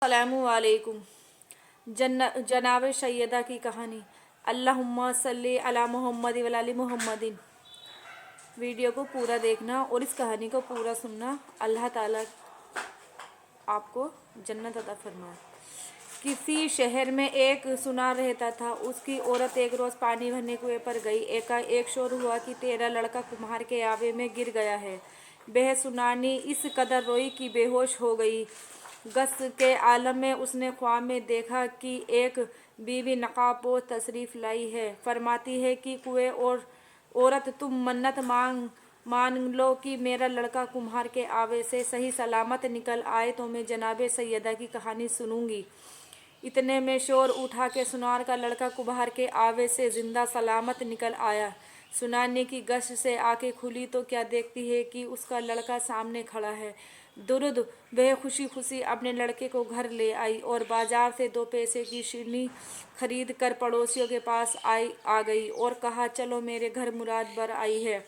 अस्सलामु अलैकुम। जनाब सैयदा की कहानी। अल्लाहुम्मा सल्ली अला मुहम्मद व अली मुहम्मदिन। वीडियो को पूरा देखना और इस कहानी को पूरा सुनना। अल्लाह ताला आपको जन्नत अता फरमाए। किसी शहर में एक सुनार रहता था। उसकी औरत एक रोज पानी भरने कुएं पर गई। एकाएक शोर हुआ कि तेरा लड़का कुम्हार के आवे में गिर गया है। वह सुनारनी इस कदर रोई कि बेहोश हो गई। गश के आलम में उसने ख्वाब में देखा कि एक बीवी नकाबपोश तशरीफ लाई है। फरमाती है कि कुएं और औरत, तुम मन्नत मान लो कि मेरा लड़का कुम्हार के आवे से सही सलामत निकल आए तो मैं जनाबे सैयदा की कहानी सुनूंगी। इतने में शोर उठा के सुनार का लड़का कुम्हार के आवे से जिंदा सलामत निकल आया। सुनारने की गश से आंखें खुली तो क्या देखती है कि उसका लड़का सामने खड़ा है। दुरुद वह खुशी खुशी अपने लड़के को घर ले आई और बाजार से 2 पैसे की शिरनी खरीद कर पड़ोसियों के पास आ गई और कहा, चलो मेरे घर मुराद बर आई है,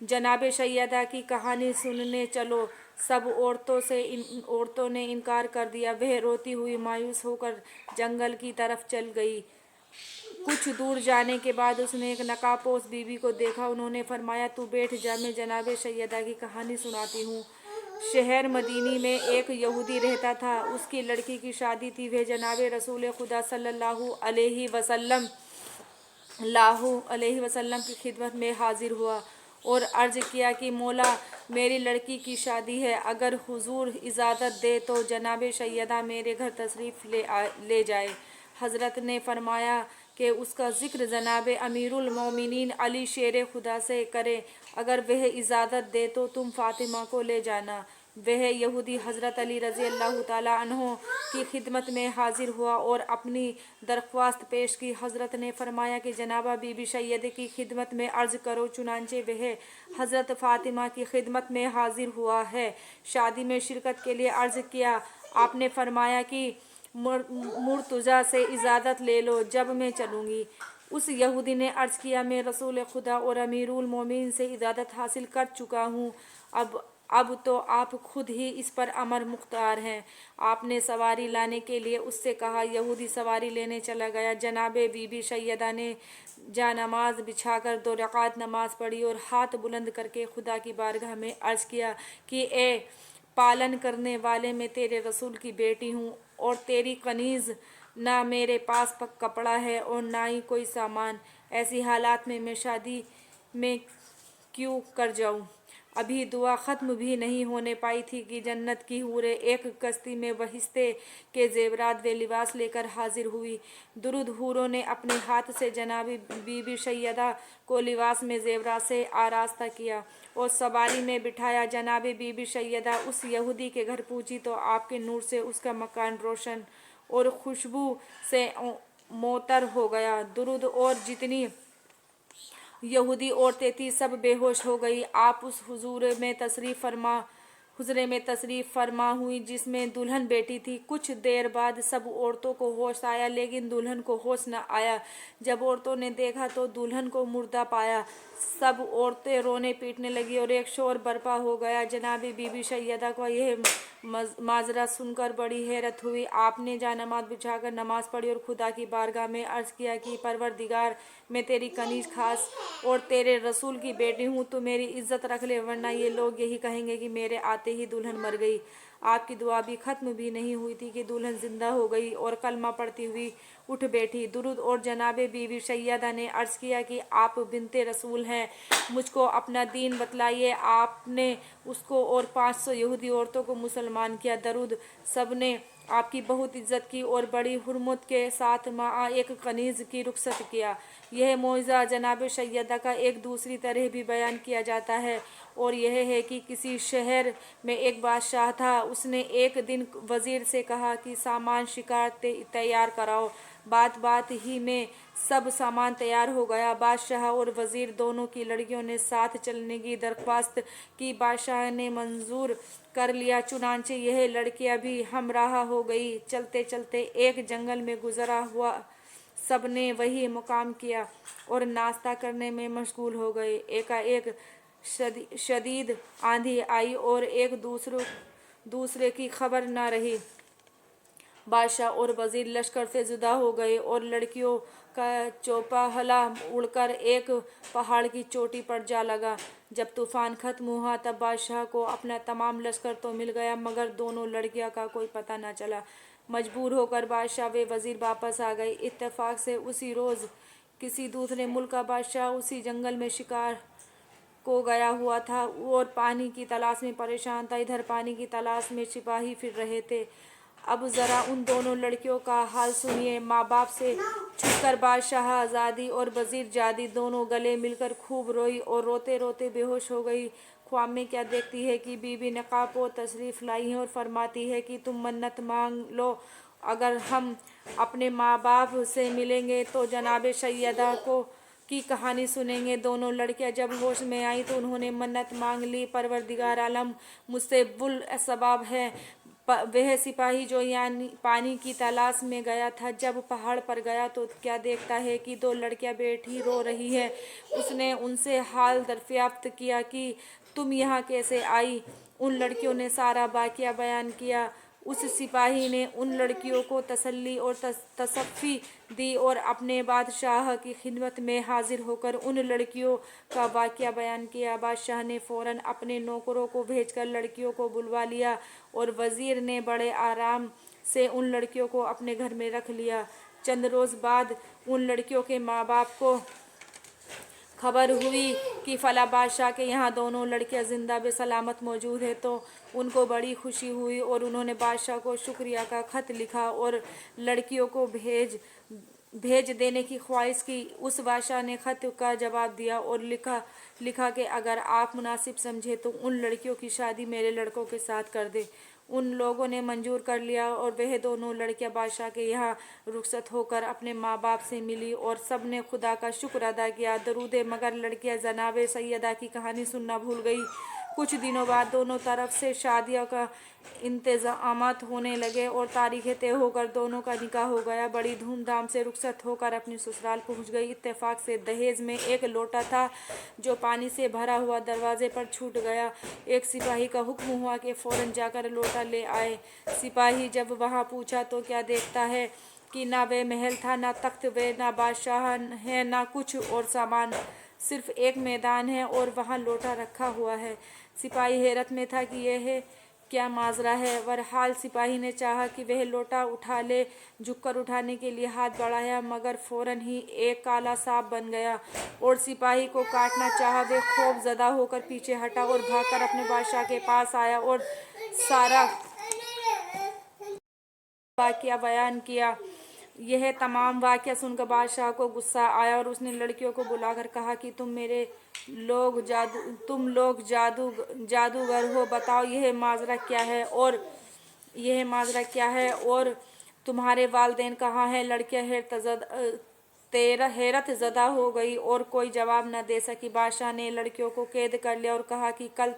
जनाबे सैयदा की कहानी सुनने चलो। सब औरतों ने इनकार कर दिया। वह रोती हुई मायूस होकर जंगल की तरफ चल गई। कुछ दूर जाने के बाद उसने एक नकाबपोश बीवी को देखा। उन्होंने फरमाया, तू बैठ जा, मैं जनाबे सैयदा की कहानी सुनाती हूँ। शहर मदीनी में एक यहूदी रहता था। उसकी लड़की की शादी थी। वह जनाबे रसूल खुदा सल्लल्लाहु अलैहि वसल्लम की खिदमत में हाजिर हुआ और अर्ज किया कि मौला, मेरी लड़की की शादी है, अगर हुजूर इजाज़त दे तो जनाबे सैयदा मेरे घर तशरीफ़ ले जाए। हज़रत ने फरमाया कि उसका ज़िक्र जनाबे अमीरुल मोमिनीन अली शेर खुदा से करे। अगर वह इजाज़त दे तो तुम फ़ातिमा को ले जाना। वह यहूदी हज़रत अली रज़ी अल्लाह ताला अन्हो की खिदमत में हाजिर हुआ और अपनी दरख्वास्त पेश की। हज़रत ने फरमाया कि जनाबा बीबी सैयद की खिदमत में अर्ज़ करो। चुनांचे वह हज़रत फ़ातिमा की खिदमत में हाजिर हुआ है। शादी में शिरकत के लिए अर्ज़ किया। आपने फरमाया कि मुर्तज़ा से इजाज़त ले लो, जब मैं चलूँगी। उस यहूदी ने अर्ज़ किया, मैं रसूल खुदा और अमीरुल मोमिन से इजाज़त हासिल कर चुका हूँ। अब तो आप खुद ही इस पर अमर मुख्तार हैं। आपने सवारी लाने के लिए उससे कहा। यहूदी सवारी लेने चला गया। जनाबे बीबी सैयदा ने जा नमाज बिछाकर 2 रकात नमाज पढ़ी और हाथ बुलंद करके खुदा की बारगाह में अर्ज़ किया कि ए पालन करने वाले, मैं तेरे रसूल की बेटी हूँ और तेरी कनीज़, ना मेरे पास कपड़ा है और ना ही कोई सामान। ऐसी हालात में मैं शादी में क्यों कर जाऊँ। अभी दुआ ख़त्म भी नहीं होने पाई थी कि जन्नत की हूरें एक कश्ती में बहिश्ते के ज़ेवरात व लिबास लेकर हाजिर हुई। दुरुद हूरों ने अपने हाथ से जनाबी बीबी सैयदा को लिबास में ज़ेवरात से आरास्ता किया और सवारी में बिठाया। जनाबी बीबी सैयदा उस यहूदी के घर पहुंची तो आपके नूर से उसका मकान रोशन और खुशबू से मोतर हो गया। दुरुद और जितनी यहूदी औरतें थी सब बेहोश हो गई। आप उस हुजरे में तशरीफ़ फरमा हुई जिसमें दुल्हन बैठी थी। कुछ देर बाद सब औरतों को होश आया, लेकिन दुल्हन को होश न आया। जब औरतों ने देखा तो दुल्हन को मुर्दा पाया। सब औरतें रोने पीटने लगी और एक शोर बर्पा हो गया। जनाबी बीबी सैयदा को यह माजरा सुनकर बड़ी हैरत हुई। आपने जा नमाज बिछाकर नमाज पढ़ी और खुदा की बारगाह में अर्ज़ किया कि परवरदिगार, मैं तेरी कनीज़ खास और तेरे रसूल की बेटी हूँ, तो मेरी इज्जत रख ले, वरना ये लोग यही कहेंगे कि मेरे आते ही दुल्हन मर गई। आपकी दुआ भी ख़त्म भी नहीं हुई थी कि दुल्हन जिंदा हो गई और कलमा पढ़ती हुई उठ बैठी। दुरुद और जनाबे बीबी सैयदा ने अर्ज़ किया कि आप बिनते रसूल हैं, मुझको अपना दीन बतलाइए। आपने उसको और 500 यहूदी औरतों को मुसलमान किया। दरुद सब ने आपकी बहुत इज्जत की और बड़ी हुर्मत के साथ माँ एक कनीज़ की रुखसत किया। यह मौज़ा जनाब सैयदा का एक दूसरी तरह भी बयान किया जाता है और यह है कि किसी शहर में एक बादशाह था। उसने एक दिन वज़ीर से कहा कि सामान शिकार तैयार कराओ। बात ही में सब सामान तैयार हो गया। बादशाह और वज़ीर दोनों की लड़कियों ने साथ चलने की दरख्वास्त की। बादशाह ने मंजूर कर लिया। चुनांचे यह लड़कियां भी हमराह हो गई। चलते चलते एक जंगल में गुजरा हुआ सब ने वही मुकाम किया और नाश्ता करने में मशगूल हो गए। एकाएक शदीद आंधी आई और एक दूसरे की खबर न रही। बादशाह और वजीर लश्कर से जुदा हो गए और लड़कियों का चौपाहला उड़कर एक पहाड़ की चोटी पर जा लगा। जब तूफान खत्म हुआ तब बादशाह को अपना तमाम लश्कर तो मिल गया मगर दोनों लड़कियों का कोई पता न चला। मजबूर होकर बादशाह व वजीर वापस आ गए। इत्तेफाक से उसी रोज़ किसी दूसरे मुल्क का बादशाह उसी जंगल में शिकार को गया हुआ था और पानी की तलाश में परेशान था। इधर पानी की तलाश में सिपाही फिर रहे थे। अब ज़रा उन दोनों लड़कियों का हाल सुनिए। माँ बाप से छूटकर बादशाह आज़ादी और वज़ीर जादी दोनों गले मिलकर खूब रोई और रोते रोते बेहोश हो गई। ख्वाब में क्या देखती है कि बीबी नकाबपोश तशरीफ़ लाई हैं और फरमाती है कि तुम मन्नत मांग लो, अगर हम अपने माँ बाप से मिलेंगे तो जनाब सैयदा को की कहानी सुनेंगे। दोनों लड़कियां जब होश में आई तो उन्होंने मन्नत मांग ली, परवरदिगार आलम मुझसे बुल सबाब है। वह सिपाही जो यानी पानी की तलाश में गया था जब पहाड़ पर गया तो क्या देखता है कि दो लड़कियां बैठी रो रही है। उसने उनसे हाल दरियाफ्त किया कि तुम यहाँ कैसे आई। उन लड़कियों ने सारा वाक़या बयान किया। उस सिपाही ने उन लड़कियों को तसल्ली और तसफ़्फ़ी दी और अपने बादशाह की खिदमत में हाजिर होकर उन लड़कियों का वाक़या बयान किया। बादशाह ने फ़ौरन अपने नौकरों को भेजकर लड़कियों को बुलवा लिया और वज़ीर ने बड़े आराम से उन लड़कियों को अपने घर में रख लिया। चंद रोज़ बाद उन लड़कियों के माँ बाप को खबर हुई कि फला बादशाह के यहाँ दोनों लड़कियां जिंदा बेसलामत मौजूद है तो उनको बड़ी खुशी हुई और उन्होंने बादशाह को शुक्रिया का ख़त लिखा और लड़कियों को भेज देने की ख्वाहिश की। उस बादशाह ने ख़त का जवाब दिया और लिखा कि अगर आप मुनासिब समझे तो उन लड़कियों की शादी मेरे लड़कों के साथ कर दे। उन लोगों ने मंजूर कर लिया और वह दोनों लड़कियां बादशाह के यहाँ रुखसत होकर अपने माँ बाप से मिली और सब ने खुदा का शुक्र अदा किया, दरूद। मगर लड़कियां जनाब सैयदा की कहानी सुनना भूल गई। कुछ दिनों बाद दोनों तरफ से शादियों का इंतज़ामात होने लगे और तारीखें तय होकर दोनों का निकाह हो गया। बड़ी धूमधाम से रुखसत होकर अपनी ससुराल पहुंच गई। इत्तेफाक से दहेज में एक लोटा था जो पानी से भरा हुआ दरवाजे पर छूट गया। एक सिपाही का हुक्म हुआ कि फ़ौरन जाकर लोटा ले आए। सिपाही जब वहां पहुंचा तो क्या देखता है कि ना वे महल था, ना तख्त व ना बादशाह है, ना कुछ और सामान, सिर्फ एक मैदान है और वहाँ लोटा रखा हुआ है। सिपाही हैरत में था कि यह क्या माजरा है। बहरहाल सिपाही ने चाहा कि वह लोटा उठा ले। झुककर उठाने के लिए हाथ बढ़ाया मगर फ़ौरन ही एक काला सांप बन गया और सिपाही को काटना चाहा। वह खौफ ज़दा होकर पीछे हटा और भागकर अपने बादशाह के पास आया और सारा वाक़या बयान किया। यह तमाम वाक़या सुनकर बादशाह को गुस्सा आया और उसने लड़कियों को बुलाकर कहा कि तुम लोग जादूगर हो, बताओ यह माजरा क्या है और तुम्हारे वालिदैन कहाँ हैं। लड़कियां हैरत ज़दा हो गई और कोई जवाब न दे सकी। बादशाह ने लड़कियों को कैद कर लिया और कहा कि कल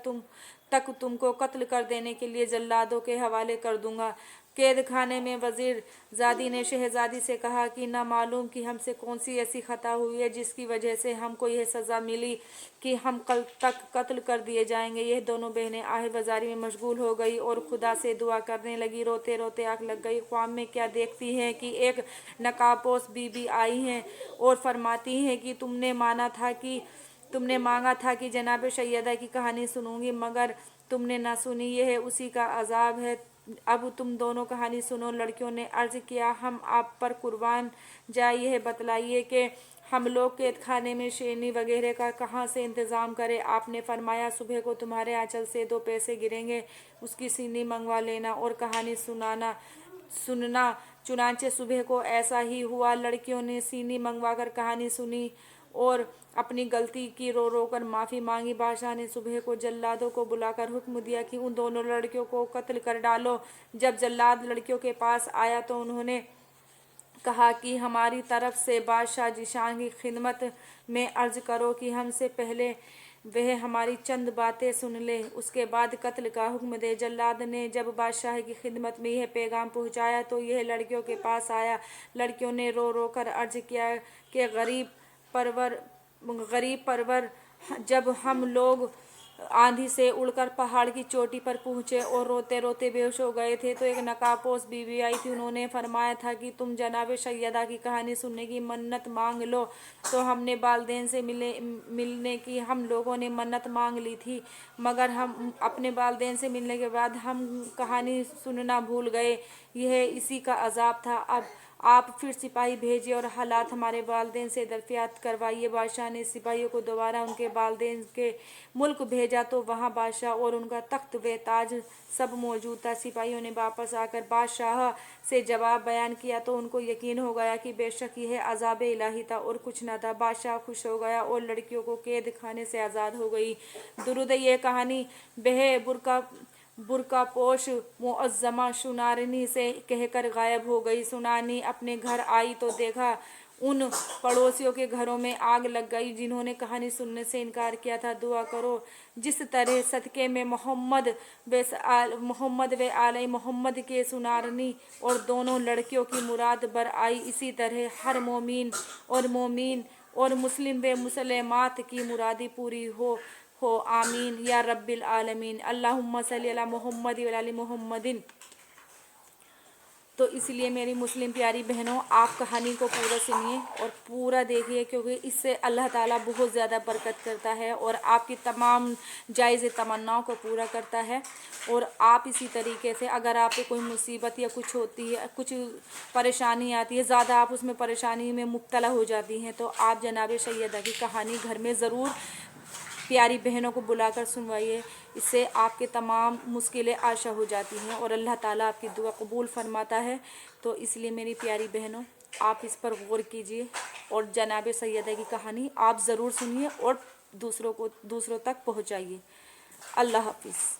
तुमको कत्ल कर देने के लिए जल्लादों के हवाले कर दूंगा। कैद खाने में वज़ीर ज़ादी ने शहज़ादी से कहा कि न मालूम कि हमसे कौन सी ऐसी ख़ता हुई है जिसकी वजह से हमको यह सज़ा मिली कि हम कल तक कत्ल कर दिए जाएंगे। यह दोनों बहनें आहे वजारी में मशगूल हो गई और खुदा से दुआ करने लगी। रोते रोते आँख लग गई। ख्वाब में क्या देखती हैं कि एक नकाबपोश बीबी आई हैं और फरमाती हैं कि तुमने मांगा था कि जनाब सैयदा की कहानी सुनूंगी मगर तुमने ना सुनी। यह उसी का अजाब है। अब तुम दोनों कहानी सुनो। लड़कियों ने अर्ज़ किया, हम आप पर कुर्बान जाए, यह बतलाइए कि हम लोग कैद खाने में शेरनी वगैरह का कहाँ से इंतज़ाम करें। आपने फरमाया सुबह को तुम्हारे आंचल से 2 पैसे गिरेंगे, उसकी सीनी मंगवा लेना और कहानी सुनना। चुनांचे सुबह को ऐसा ही हुआ। लड़कियों ने सीनी मंगवाकर कहानी सुनी और अपनी गलती की रो रो कर माफ़ी मांगी। बादशाह ने सुबह को जल्लादों को बुलाकर हुक्म दिया कि उन दोनों लड़कियों को कत्ल कर डालो। जब जल्लाद लड़कियों के पास आया तो उन्होंने कहा कि हमारी तरफ से बादशाह जिशान की खिदमत में अर्ज़ करो कि हमसे पहले वह हमारी चंद बातें सुन ले, उसके बाद कत्ल का हुक्म दे। जल्लाद ने जब बादशाह की खिदमत में यह पैगाम पहुंचाया तो यह लड़कियों के पास आया। लड़कियों ने रो रो कर अर्ज़ किया कि गरीब परवर, जब हम लोग आंधी से उड़कर पहाड़ की चोटी पर पहुंचे और रोते रोते बेहोश हो गए थे। तो एक नकाबपोश बीवी आई थी, उन्होंने फरमाया था कि तुम जनाब सैयदा की कहानी सुनने की मन्नत मांग लो। तो हमने वालिदैन से मिलने की हम लोगों ने मन्नत मांग ली थी, मगर हम अपने वालिदैन से मिलने के बाद हम कहानी सुनना भूल गए। यह इसी का अजाब था। अब आप फिर सिपाही भेजिए और हालात हमारे वालिदैन से दरियाफ्त करवाइए। बादशाह ने सिपाहियों को दोबारा उनके वालिदैन के मुल्क भेजा तो वहाँ बादशाह और उनका तख्त व ताज सब मौजूद था। सिपाहियों ने वापस आकर बादशाह से जवाब बयान किया तो उनको यकीन हो गया कि बेशक यह अजाब इलाही था और कुछ न था। बादशाह खुश हो गया और लड़कियों को कैद खाने से आज़ाद हो गई। दुरूद ये कहानी बह बुरका पोश मुअज्जमा सुनारनी से कहकर गायब हो गई। सुनारनी अपने घर आई तो देखा उन पड़ोसियों के घरों में आग लग गई जिन्होंने कहानी सुनने से इनकार किया था। दुआ करो जिस तरह सदक़े में मोहम्मद व आले मोहम्मद के सुनारनी और दोनों लड़कियों की मुराद बर आई, इसी तरह हर मोमीन और मुस्लिम व मुसलमात की मुरादी पूरी हो आमीन या रब्बिल आलमीन। अल्लाहुम्मा सल्ली अला मुहम्मद व अली मुहम्मदिन। तो इसलिए मेरी मुस्लिम प्यारी बहनों, आप कहानी को पूरा सुनिए और पूरा देखिए, क्योंकि इससे अल्लाह ताला बहुत ज़्यादा बरकत करता है और आपकी तमाम जायज़ तमन्नाओं को पूरा करता है। और आप इसी तरीके से अगर आप पे कोई मुसीबत या कुछ होती है, कुछ परेशानी आती है, ज़्यादा आप उसमें परेशानी में मुब्तला हो जाती हैं, तो आप जनाब सैयदा की कहानी घर में ज़रूर प्यारी बहनों को बुलाकर सुनवाइए। इससे आपके तमाम मुश्किलें आशा हो जाती हैं और अल्लाह ताला आपकी दुआ कबूल फरमाता है। तो इसलिए मेरी प्यारी बहनों, आप इस पर गौर कीजिए और जनाब सैयदा की कहानी आप ज़रूर सुनिए और दूसरों तक पहुंचाइए। अल्लाह हाफिज़।